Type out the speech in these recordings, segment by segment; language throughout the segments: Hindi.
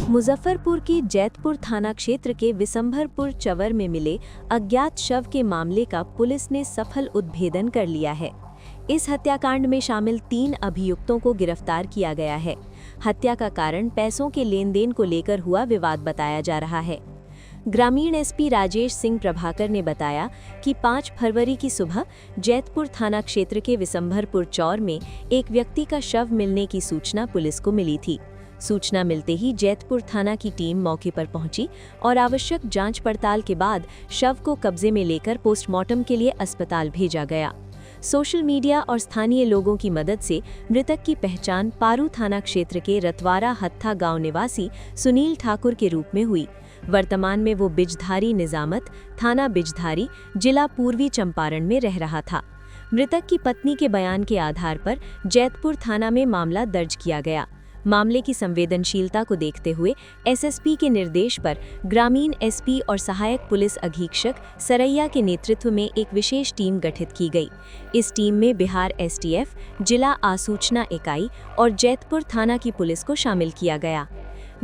मुजफ्फरपुर के जैतपुर थाना क्षेत्र के विशंभरपुर चवर में मिले अज्ञात शव के मामले का पुलिस ने सफल उद्भेदन कर लिया है। इस हत्याकांड में शामिल 3 अभियुक्तों को गिरफ्तार किया गया है। हत्या का कारण पैसों के लेन देन को लेकर हुआ विवाद बताया जा रहा है। ग्रामीण एसपी राजेश सिंह प्रभाकर ने बताया कि 5 फरवरी की सुबह जैतपुर थाना क्षेत्र के विशंभरपुर चौर में एक व्यक्ति का शव मिलने की सूचना पुलिस को मिली थी। सूचना मिलते ही जैतपुर थाना की टीम मौके पर पहुंची और आवश्यक जांच पड़ताल के बाद शव को कब्जे में लेकर पोस्टमार्टम के लिए अस्पताल भेजा गया। सोशल मीडिया और स्थानीय लोगों की मदद से मृतक की पहचान पारू थाना क्षेत्र के रतवारा हत्था गांव निवासी सुनील ठाकुर के रूप में हुई। वर्तमान में वो बिजधारी निजामत थाना बिजधारी जिला पूर्वी चंपारण में रह रहा था। मृतक की पत्नी के बयान के आधार पर जैतपुर थाना में मामला दर्ज किया गया। मामले की संवेदनशीलता को देखते हुए एसएसपी के निर्देश पर ग्रामीण एसपी और सहायक पुलिस अधीक्षक सरैया के नेतृत्व में एक विशेष टीम गठित की गई। इस टीम में बिहार एसटीएफ, जिला आसूचना इकाई और जैतपुर थाना की पुलिस को शामिल किया गया।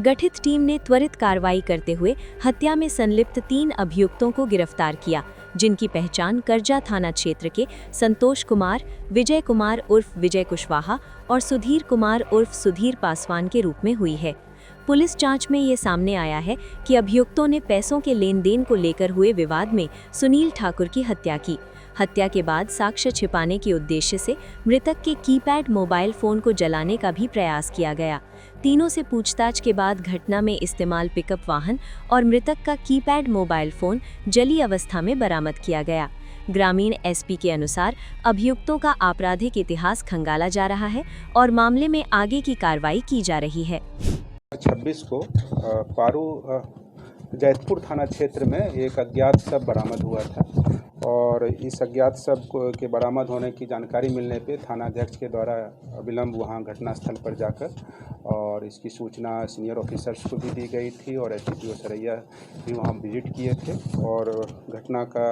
गठित टीम ने त्वरित कार्रवाई करते हुए हत्या में संलिप्त 3 अभियुक्तों को गिरफ्तार किया, जिनकी पहचान करजा थाना क्षेत्र के संतोष कुमार, विजय कुमार उर्फ विजय कुशवाहा और सुधीर कुमार उर्फ सुधीर पासवान के रूप में हुई है। पुलिस जांच में ये सामने आया है कि अभियुक्तों ने पैसों के लेन देन को लेकर हुए विवाद में सुनील ठाकुर की हत्या की। हत्या के बाद साक्ष्य छिपाने के उद्देश्य से मृतक के कीपैड मोबाइल फोन को जलाने का भी प्रयास किया गया। तीनों से पूछताछ के बाद घटना में इस्तेमाल पिकअप वाहन और मृतक का कीपैड मोबाइल फोन जली अवस्था में बरामद किया गया। ग्रामीण एसपी के अनुसार अभियुक्तों का आपराधिक इतिहास खंगाला जा रहा है और मामले में आगे की कार्रवाई की जा रही है। 26 को पारू जैतपुर थाना क्षेत्र में एक अज्ञात शव बरामद हुआ था और इस अज्ञात शव के बरामद होने की जानकारी मिलने पे थानाध्यक्ष के द्वारा विलम्ब वहां घटनास्थल पर जाकर और इसकी सूचना सीनियर ऑफिसर्स को भी दी गई थी और एसडीपीओ सरैया भी वहां विजिट किए थे और घटना का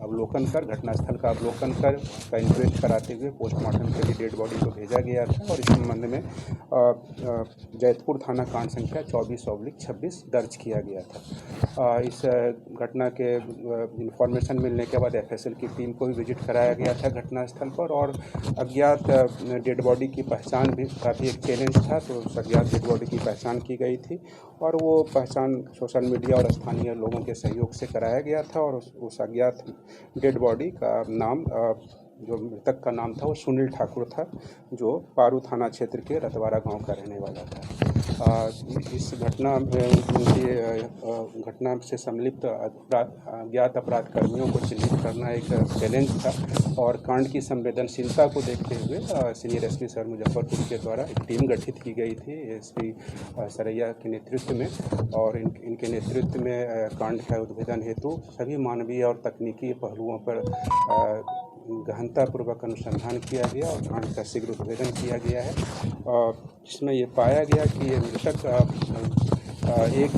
अवलोकन कर घटनास्थल का अवलोकन कर उसका इंक्वेस्ट कराते हुए पोस्टमार्टम के लिए डेड बॉडी को भेजा गया था और इस संबंध में जैतपुर थाना कांड संख्या 24/26 दर्ज किया गया था। इस घटना के इंफॉर्मेशन मिलने के बाद एफएसएल की टीम को भी विजिट कराया गया था घटनास्थल पर और अज्ञात डेड बॉडी की पहचान भी काफ़ी एक चैलेंज था, तो उस अज्ञात डेड बॉडी की पहचान की गई थी और वो पहचान सोशल मीडिया और स्थानीय लोगों के सहयोग से कराया गया था और उस अज्ञात डेड बॉडी का नाम जो मृतक का नाम था वो सुनील ठाकुर था, जो पारू थाना क्षेत्र के रतवारा गांव का रहने वाला था। इस घटना में घटना से संलिप्त अज्ञात अपराध कर्मियों को चिन्हित करना एक चैलेंज था और कांड की संवेदनशीलता को देखते हुए सीनियर एसपी सर मुजफ्फरपुर के द्वारा एक टीम गठित की गई थी एसपी सरैया के नेतृत्व में और इनके नेतृत्व में कांड का उद्भेदन हेतु सभी मानवीय और तकनीकी पहलुओं पर गहनतापूर्वक अनुसंधान किया गया और कांड का शीघ्र उद्भेदन किया गया है, जिसमें ये पाया गया कि ये मृतक एक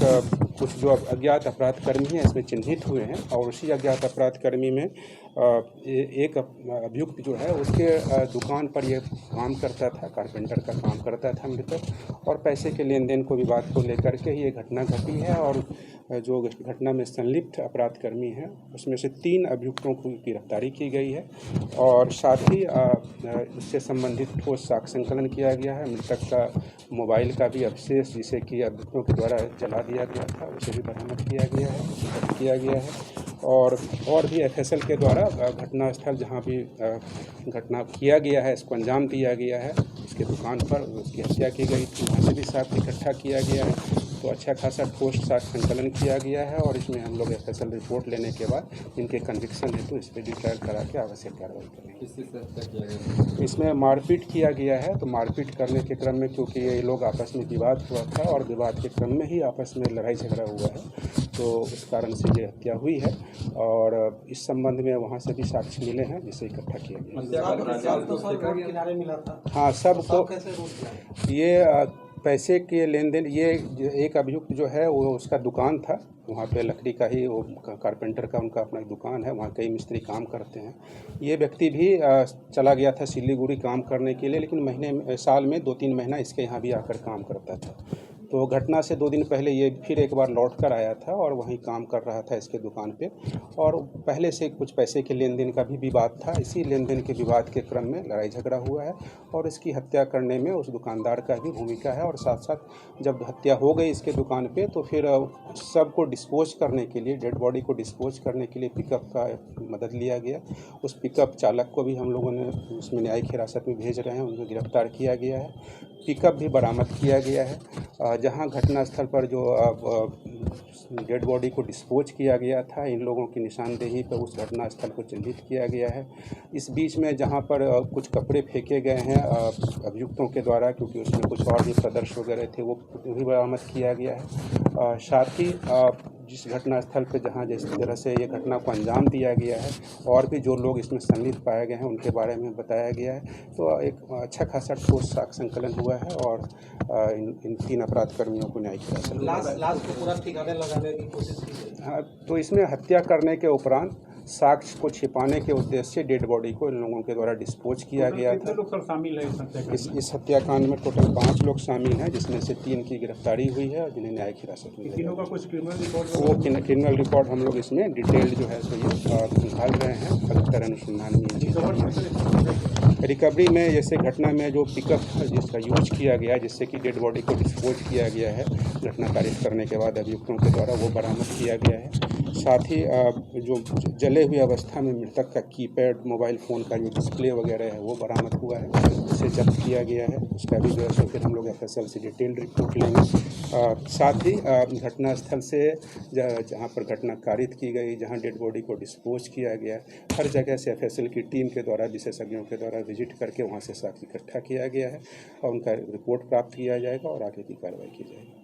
कुछ जो अज्ञात अपराध कर्मी हैं इसमें चिन्हित हुए हैं और उसी अज्ञात अपराध कर्मी में एक अभियुक्त जो है उसके दुकान पर ये काम करता था, कारपेंटर का काम करता था मृतक और पैसे के लेन देन को विवाद को लेकर के ये घटना घटी है और जो घटना में संलिप्त अपराध कर्मी हैं उसमें से 3 अभियुक्तों की गिरफ्तारी की गई है और साथ ही इससे संबंधित ठोस साक्ष्य संकलन किया गया है। मृतक का मोबाइल का भी अवशेष जिसे कि अभियुक्तों के द्वारा जला दिया गया था उसे भी बरामद किया गया है और भी एफएसएल के द्वारा घटनास्थल जहां भी घटना किया गया है इसको अंजाम दिया गया है, इसके दुकान पर उसकी हत्या की गई थी वहाँ से भी साक्ष्य इकट्ठा किया गया है, तो अच्छा खासा ठोस साक्ष्य संकलन किया गया है और इसमें हम लोग एफएसएल रिपोर्ट लेने के बाद इनके कन्विक्शन हेतु इस पर डिटेल करा के आवश्यक कार्रवाई करेंगे। इसमें मारपीट किया गया है, तो मारपीट करने के क्रम में क्योंकि ये लोग आपस में विवाद हुआ था और विवाद के क्रम में ही आपस में लड़ाई झगड़ा हुआ है, तो उस कारण से ये हत्या हुई है और इस संबंध में वहाँ से भी साक्ष्य मिले हैं जिसे इकट्ठा किया गया। हाँ, सबको ये पैसे के लेन देन, ये एक अभियुक्त जो है वो उसका दुकान था वहाँ पे लकड़ी का ही वो कारपेंटर का उनका अपना दुकान है, वहाँ कई मिस्त्री काम करते हैं। ये व्यक्ति भी चला गया था सिलीगुड़ी काम करने के लिए, लेकिन साल में 2-3 महीना इसके यहाँ भी आकर काम करता था। तो घटना से 2 दिन पहले ये फिर एक बार लौट कर आया था और वहीं काम कर रहा था इसके दुकान पे, और पहले से कुछ पैसे के लेन देन का भी विवाद था। इसी लेन देन के विवाद के क्रम में लड़ाई झगड़ा हुआ है और इसकी हत्या करने में उस दुकानदार का भी भूमिका है। और साथ साथ जब हत्या हो गई इसके दुकान पे तो फिर सबको डिस्पोज करने के लिए, डेड बॉडी को डिस्पोज करने के लिए पिकअप का मदद लिया गया। उस पिकअप चालक को भी हम लोगों ने उसमें न्यायिक हिरासत में भेज रहे हैं, उनको गिरफ्तार किया गया है। पिकअप भी बरामद किया गया है। जहां घटनास्थल पर जो डेड बॉडी को डिस्पोज किया गया था, इन लोगों की निशानदेही पर उस घटनास्थल को चिन्हित किया गया है। इस बीच में जहां पर कुछ कपड़े फेंके गए हैं अभियुक्तों के द्वारा, क्योंकि उसमें कुछ और भी प्रदर्श वगैरह थे, वो भी बरामद किया गया है। साथ ही जिस घटनास्थल पर जहां जिस तरह से ये घटना को अंजाम दिया गया है और भी जो लोग इसमें संलिप्त पाए गए हैं उनके बारे में बताया गया है। तो एक अच्छा खासा ठोस साक्ष्य संकलन हुआ है और इन 3 अपराध कर्मियों को न्यायिक हिरासत में लाश को पूरा ठिकाने लगाने की कोशिश की गई। हाँ, तो इसमें हत्या करने के उपरांत साक्ष्य को छिपाने के उद्देश्य से डेड बॉडी को इन लोगों के द्वारा डिस्पोज किया गया था। लोग सब शामिल है इस हत्याकांड में टोटल 5 लोग शामिल हैं, जिसमें से 3 की गिरफ्तारी हुई है और जिन्हें न्यायिक हिरासत में तीनों का कुछ क्रिमिनल रिकॉर्ड, वो क्रिमिनल रिकॉर्ड हम लोग इसमें डिटेल्ड जो है सो ये निकाल रहे हैं। फर्दर अनुसंधान में रिकवरी में जैसे घटना में जो पिकअप जिसका यूज किया गया है, जिससे कि डेड बॉडी को डिस्पोज किया गया है घटना कारित करने के बाद अभियुक्तों के द्वारा, वो बरामद किया गया है। साथ ही जो जले हुई अवस्था में मृतक का कीपैड मोबाइल फ़ोन का जो डिस्प्ले वगैरह है वो बरामद हुआ है, उसे जब्त किया गया है। उसका भी जो है सो फिर हम लोग FSL से डिटेल्ड रिपोर्ट लेंगे। साथ ही घटनास्थल से जहाँ पर घटना कारित की गई, जहाँ डेड बॉडी को डिस्पोज किया गया, हर जगह से FSL की टीम के द्वारा, विशेषज्ञों के द्वारा विजिट करके वहाँ से साक्ष्य इकट्ठा किया गया है और उनका रिपोर्ट प्राप्त किया जाएगा और आगे की कार्रवाई की जाएगी।